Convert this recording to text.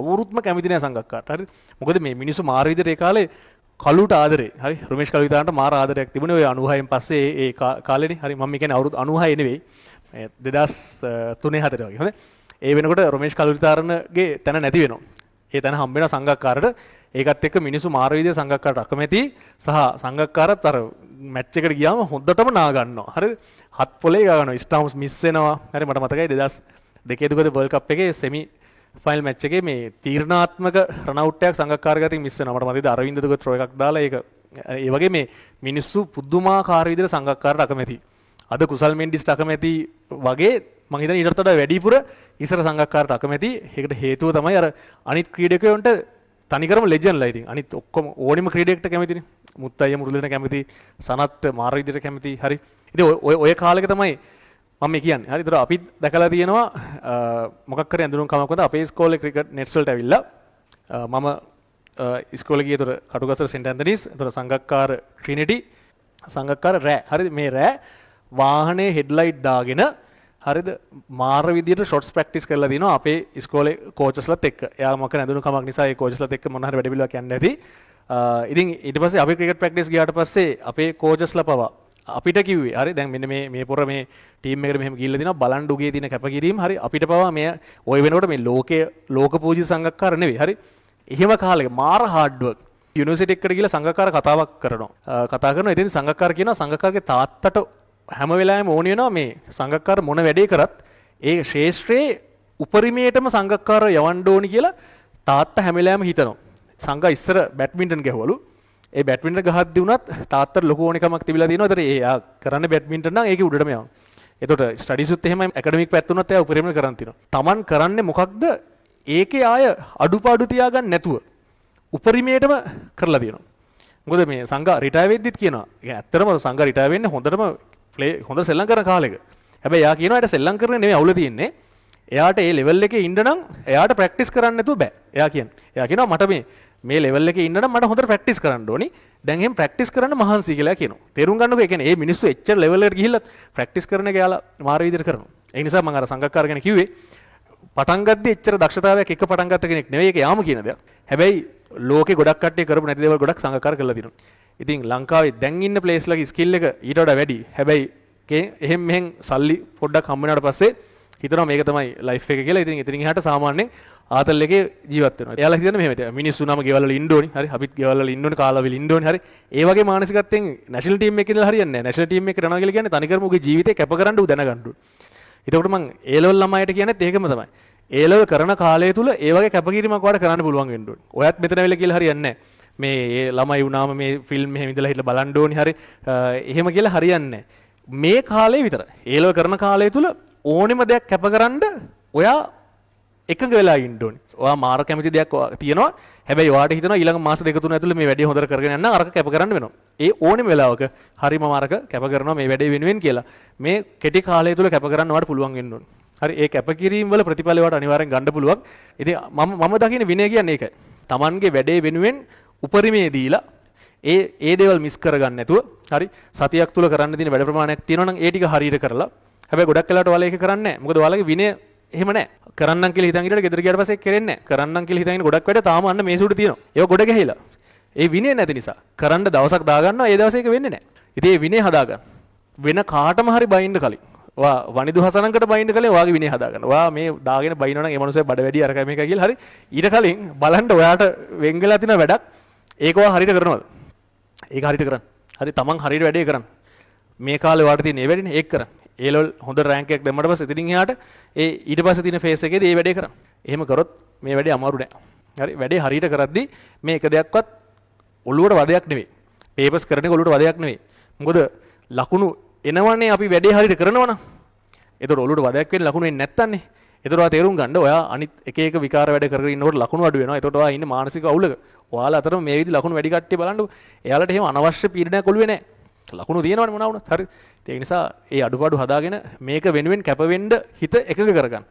කවුරුත්ම කැමති නැහැ සංගක්කාරට. හරිද? මොකද මේ මිනිස්සු මාර විදිහට ඒ කාලේ කලුට ආදරේ. හරි? රමේෂ් කලුවිතාන්ට මාර ආදරයක් තිබුණේ ඔය 96න් පස්සේ ඒ කාලේනේ. හරි? මම කියන්නේ අවුරුදු 96 නෙවෙයි. 2003 4 වගේ. හොඳයි. ඒ වෙනකොට රමේෂ් කලුවිතාරන්ගේ තැන නැති වෙනවා. ඒ තැන හම්බ වෙන සංගක්කාරට ඒකත් එක්ක මිනිස්සු මාර විදිහේ සංගක්කාරට අකමැති සහ සංගක්කාරත් අර මැච් එකට ගියාම හොඳටම නා ගන්නවා. හරිද? හත් පොලේ ගන්නවා. ස්ටම්ස් මිස් වෙනවා. හරි මට මතකයි 2002 දුකද වර්ල්ඩ් කප් එකේ සෙමි ෆයිනල් මැච් එකේ මේ තීරණාත්මක රන් අවුට් එකක් සංගක්කාර ගතින් මිස් වෙනවා. මට මතකයි අරවින්ද දුක ත්‍රෝ එකක් දාලා ඒක ඒ වගේ මේ මිනිස්සු පුදුමාකාර විදිහට සංගක්කාරට අකමැති. අද කුසල් මෙන්ඩිස්ට අකමැති වගේ මම හිතන්නේ ඊටත් වඩා වැඩිපුර ඉස්සර සංගක්කාරට අකමැති. ඒකට හේතුව තමයි අර අනිත් ක්‍රීඩකයන්ට තනිකරම ලෙජන්ඩ්ලා ඉතින්. අනිත් ඔක්කොම ඕනිම ක්‍රීඩකයකට කැමතිනේ. මුත්තයිය මුරුලෙන කැමති, සනත් මාර විදිහට කැමති. හරි. ඉතින් ඔය කාලෙක තමයි මම කියන්නේ. හරි. ඒතර අපි දැකලා තියෙනවා මොකක් කරේ ඇඳුම් කමක් වුණා අපේ ඉස්කෝලේ ක්‍රිකට් නෙට්ස් වලට ඇවිල්ලා මම ඉස්කෝලේ ගියේ ඒතර කටුගස්සර සෙන්ට් ඇන්තනීස්, ඒතර සංගක්කාර ට්‍රිනිටි, සංගක්කාර රෑ. හරිද? මේ රෑ වාහනේ හෙඩ්ලයිට් දාගෙන හරිද මාර විදියට ෂොට්ස් ප්‍රැක්ටිස් කරලා දිනවා අපේ ඉස්කෝලේ කෝචස්ලත් එක්ක. එයා මොකක් නැඳුණු කමක් නිසා ඒ කෝචස්ලත් එක්ක මොන හරි වැඩ පිළිවෙලක් යන්නේ නැති. ඉතින් ඊට පස්සේ අපි ක්‍රිකට් ප්‍රැක්ටිස් ගියාට පස්සේ අපේ කෝචස්ලා පවා අපිට කිව්වේ හරි දැන් මෙන්න මේ පොර මේ ටීම් එකට මෙහෙම ගිහිල්ලා දිනවා බලන් ඩුගේ තියෙන කැපකිරීම හරි අපිට පවා මේ ওই වෙනකොට මේ ලෝක පූජිත සංගක්කාර නෙවෙයි හරි. එහෙම කාලෙක මාර හાર્ඩ් වර්ක් යුනිවර්සිටි එකකට ගිහිල්ලා සංගක්කාර කතාවක් කරනවා. කතා කරනවා ඉතින් සංගක්කාර කියනවා සංගක්කාරගේ තාත්තට හැම වෙලාවෙම ඕනේ වෙනවා මේ සංගක්කාර මොන වැඩේ කරත් ඒ ශේෂ්ත්‍රයේ උපරිමයටම සංගක්කාර යවන්න ඕනි කියලා තාත්තා හැම වෙලාවෙම හිතනවා. සංගා ඉස්සර බැඩ්මින්ටන් ගැහුවලු. ඒ බැඩ්මින්ටන් ගහද්දි උනත් තාත්තට ලොකු ඕනිකමක් තිබිලා තියෙනවා. ඒතර එයා කරන්නේ බැඩ්මින්ටන් නම් ඒකේ උඩටම යනවා. එතකොට ස්ටඩීස් උත් එහෙමයි ඇකඩමික් පැත්ත උනත් එයා උපරිමයෙන් කරන් තිනවා. Taman කරන්නේ මොකක්ද? ඒකේ ආය අඩුපාඩු තියාගන්න නැතුව උපරිමයටම කරලා තියෙනවා. මොකද මේ සංගා රිටයර් වෙද්දිත් කියනවා. ඒ ඇත්තටම සංගා රිටයර් වෙන්නේ හොඳටම හොඳ සෙල්ලම් කරන කාලෙක. හැබැයි එයා කියනවා ඒට සෙල්ලම් කරන්නේ නෙමෙයි අවුල තියෙන්නේ. එයාට ඒ ලෙවල් එකේ ඉන්න නම් එයාට ප්‍රැක්ටිස් කරන්න නැතුව බෑ. එයා කියනවා මට මේ ලෙවල් එකේ ඉන්න නම් මට හොඳට ප්‍රැක්ටිස් කරන්න ඕනි. දැන් එහෙම ප්‍රැක්ටිස් කරන්න මහන්සි කියලා කියනවා. තේරුම් ගන්නකෝ ඒ කියන්නේ මේ මිනිස්සු එච්චර ලෙවල් එකට ගිහිල්ලා ප්‍රැක්ටිස් කරන එක යාලා මාර විදිහට කරනවා. ඒ නිසා මම අර සංගක්කාර ගැන කිව්වේ පටන් ගත්තේ එච්චර දක්ෂතාවයක් එක පටන් ගත්ත කෙනෙක් නෙවෙයි ඒක යාම කියන දෙයක්. හැබැයි ලෝකේ ගොඩක් කට්ටිය කරපු නැති දේවල් ගොඩක් සංගක්කාර කරලා තියෙනවා. ඉතින් ලංකාවේ දැන් ඉන්න ප්ලේස් ලගේ ස්කිල් එක ඊට වඩා වැඩි. හැබැයි එහෙම මෙහෙන් සල්ලි පොඩ්ඩක් හම්බ වෙනාට පස්සේ හිතනවා මේක තමයි ලයිෆ් එක කියලා. ඉතින් එතනින් එහාට සාමාන්‍යයෙන් ආතල් එකේ ජීවත් වෙනවා. එයාලා හිතන්නේ මෙහෙම මිනිස්සු නම ගෙවල් වල ඉන්න ඕනි. හරි. අපිත් ගෙවල් වල ඉන්න ඕනි, කාලා වල ඉන්න ඕනි. හරි. ඒ වගේ මානසිකත්වයෙන් නැෂනල් ටීම් එකේ ඉඳලා හරියන්නේ නැහැ. නැෂනල් ටීම් එකේ යනවා කියලා කියන්නේ තනිකරම උගේ ජීවිතේ කැප කරන්න උ දැනගන්න ඕනි. එතකොට මම ඒ ලෙවල් ළමයිට කියන්නේත් ඒකම තමයි. ඒ ලෙවල් කරන කාලය තුල ඒ වගේ කැපකිරීමක් වාට කරන්න පුළුවන් වෙන්න ඕනි. ඔයත් මෙතන වෙලා කියලා හරියන්නේ නැහැ. මේ ළමයි වුණාම මේ ෆිල්ම් මෙහෙම ඉඳලා හිටලා බලන්න ඕනි. හරි. එහෙම කියලා හරියන්නේ නැහැ. මේ කාලේ විතර ඒලව කරන කාලය තුල ඕනෙම දෙයක් කැපකරන්න ඔයා එකඟ වෙලා ඉන්න ඕනේ. ඔයා මාර කැමති දෙයක් තියෙනවා. හැබැයි ඔයාට හිතනවා ඊළඟ මාස දෙක තුන ඇතුළේ මේ වැඩේ හොඳට කරගෙන යන්න අරක කැප කරන්න වෙනවා. ඒ ඕනෙම වෙලාවක හරිම මාරක කැප කරනවා මේ වැඩේ වෙනුවෙන් කියලා. මේ කෙටි කාලය තුල කැප කරන්න ඔයාට පුළුවන් වෙන්න ඕනේ. හරි ඒ කැපකිරීම වල ප්‍රතිඵල ඔයාට අනිවාර්යෙන් ගන්න පුළුවන්. ඉතින් මම දකින්නේ විනය කියන්නේ ඒකයි. Tamanගේ වැඩේ වෙනුවෙන් උපරිමයේ දීලා ඒ දේවල් මිස් කරගන්න නැතුව හරි සතියක් තුල කරන්න තියෙන වැඩ ප්‍රමාණයක් තියෙනවා නම් ඒ ටික හරියට කරලා හැබැයි ගොඩක් වෙලාවට ඔයාලා ඒක කරන්නේ නැහැ. මොකද ඔයාලගේ විනය එහෙම නැහැ. කරන්නම් කියලා හිතන් ඉඳලා ගෙදර ගියාට පස්සේ කරෙන්නේ නැහැ. කරන්නම් කියලා හිතන් ඉන්න ගොඩක් වැඩ තාම අන්න මේසුවට තියෙනවා. ඒක ගොඩ ගැහිලා. ඒ විනය නැති නිසා කරන්න දවසක් දාගන්නවා ඒ දවසේ ඒක වෙන්නේ නැහැ. ඉතින් මේ විනය හදාගන්න. වෙන කාටම හරි බයින්න කලින් ඔයා වනිදු හසනංකට බයින්න කලින් ඔයාගේ විනය හදාගන්න. ඔයා මේ දාගෙන බයිනවා නම් ඒ මනුස්සයා බඩ වැඩි අරකයි මේකයි කියලා හරි ඊට කලින් බලන්න ඔයාට වෙන් වෙලා තියෙන වැඩක් ඒක ඔයා හරියට කරනවද? ඒක හරියට කරන්න. හරි තමන් හරියට වැඩේ කරන්න. මේ කාලේ වාට තියෙන මේ වැඩේනේ ඒක කරන්න. ඒ ලෙවල් හොඳ රෑන්ක් එකක් දැම්මට පස්සේ ඉතින් එහාට ඊට පස්සේ තියෙන ෆේස් එකේදී මේ වැඩේ කරන්න. එහෙම කරොත් මේ වැඩේ අමාරු නෑ. හරි වැඩේ හරියට කරද්දී මේ එක දෙයක්වත් ඔළුවට වදයක් නෙවෙයි. පේපර්ස් කරන එක ඔළුවට වදයක් නෙවෙයි. මොකද ලකුණු එනවනේ අපි වැඩේ හරියට කරනවා නම්. ඒතකොට ඔළුවට වදයක් වෙන්නේ ලකුණු එන්නේ නැත්තන්නේ. ඒතකොට ඔයා තේරුම් ගන්න ඔයා අනිත් එක එක විකාර වැඩ කරගෙන ඉන්නකොට ලකුණු අඩු වෙනවා. ඒතකොට ඔයා ඉන්නේ මානසික අවුලක. ඔයාලා අතරම මේ විදි ලකුණු වැඩි කට්ටිය බලන්නකො. එයාලට එහෙම අනවශ්‍ය පීඩනයක් ඔළුවේ නැහැ. ලකුණු තියෙනවනේ මොනවා වුණත්. හරි. ඒ නිසා ඒ අඩුපාඩු හදාගෙන මේක වෙනුවෙන් කැප වෙන්න හිත එකඟ කරගන්න.